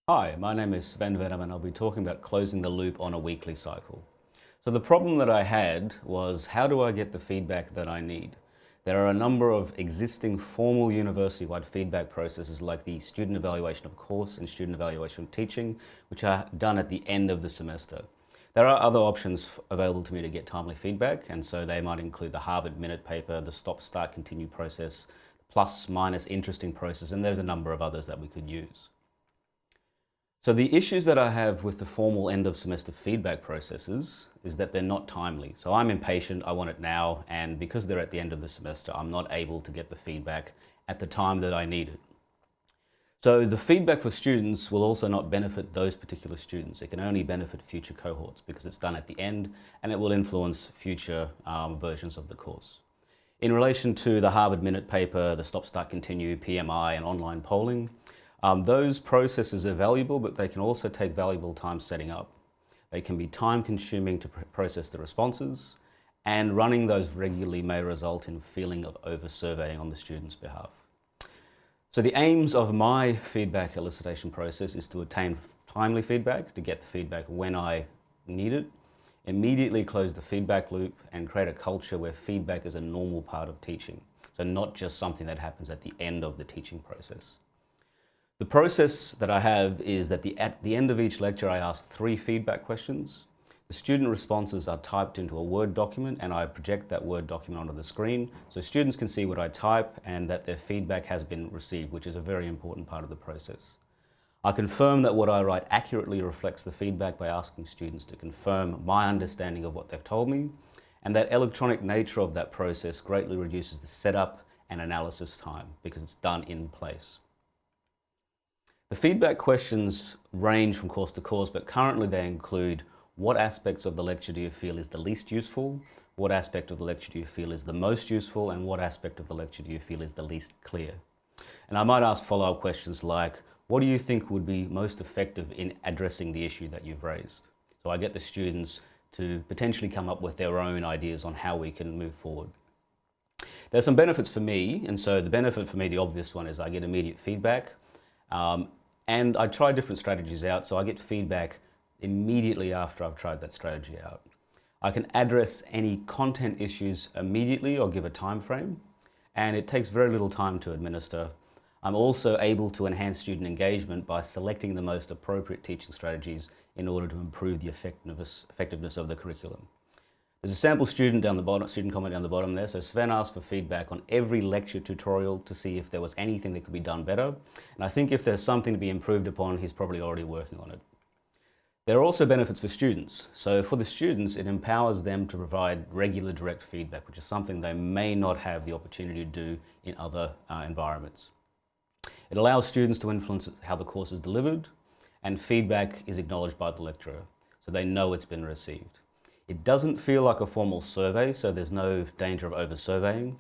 Hi, my name is Sven Venom and I'll be talking about closing the loop on a weekly cycle. So the problem that I had was, how do I get the feedback that I need? There are a number of existing formal university-wide feedback processes like the student evaluation of course and student evaluation of teaching, which are done at the end of the semester. There are other options available to me to get timely feedback, and so they might include the Harvard Minute paper, the stop, start, continue process, plus, minus, interesting process, and there's a number of others that we could use. So the issues that I have with the formal end of semester feedback processes is that they're not timely. So I'm impatient, I want it now, and because they're at the end of the semester, I'm not able to get the feedback at the time that I need it. So the feedback for students will also not benefit those particular students. It can only benefit future cohorts because it's done at the end and it will influence future versions of the course. In relation to the Harvard Minute paper, the stop, start, continue, PMI and online polling, those processes are valuable, but they can also take valuable time setting up. They can be time consuming to process the responses, and running those regularly may result in a feeling of over-surveying on the student's behalf. So the aims of my feedback elicitation process is to attain timely feedback, to get the feedback when I need it, immediately close the feedback loop, and create a culture where feedback is a normal part of teaching. So not just something that happens at the end of the teaching process. The process that I have is that at the end of each lecture, I ask 3 feedback questions. The student responses are typed into a Word document and I project that Word document onto the screen so students can see what I type and that their feedback has been received, which is a very important part of the process. I confirm that what I write accurately reflects the feedback by asking students to confirm my understanding of what they've told me, and that electronic nature of that process greatly reduces the setup and analysis time because it's done in place. The feedback questions range from course to course, but currently they include: what aspects of the lecture do you feel is the least useful? What aspect of the lecture do you feel is the most useful? And what aspect of the lecture do you feel is the least clear? And I might ask follow-up questions like, what do you think would be most effective in addressing the issue that you've raised? So I get the students to potentially come up with their own ideas on how we can move forward. There's some benefits for me, and so the benefit for me, the obvious one, is I get immediate feedback. And I try different strategies out, so I get feedback immediately after I've tried that strategy out. I can address any content issues immediately or give a time frame, and it takes very little time to administer. I'm also able to enhance student engagement by selecting the most appropriate teaching strategies in order to improve the effectiveness of the curriculum. There's a sample student comment down the bottom there. So Sven asked for feedback on every lecture tutorial to see if there was anything that could be done better. And I think if there's something to be improved upon, he's probably already working on it. There are also benefits for students. So for the students, it empowers them to provide regular direct feedback, which is something they may not have the opportunity to do in other environments. It allows students to influence how the course is delivered, and feedback is acknowledged by the lecturer, so they know it's been received. It doesn't feel like a formal survey, so there's no danger of over-surveying.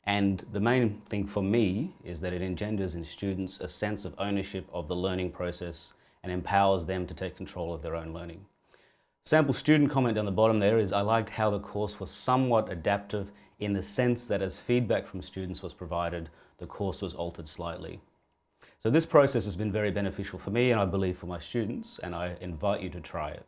And the main thing for me is that it engenders in students a sense of ownership of the learning process and empowers them to take control of their own learning. Sample student comment down the bottom there is, I liked how the course was somewhat adaptive in the sense that as feedback from students was provided, the course was altered slightly. So this process has been very beneficial for me and I believe for my students, and I invite you to try it.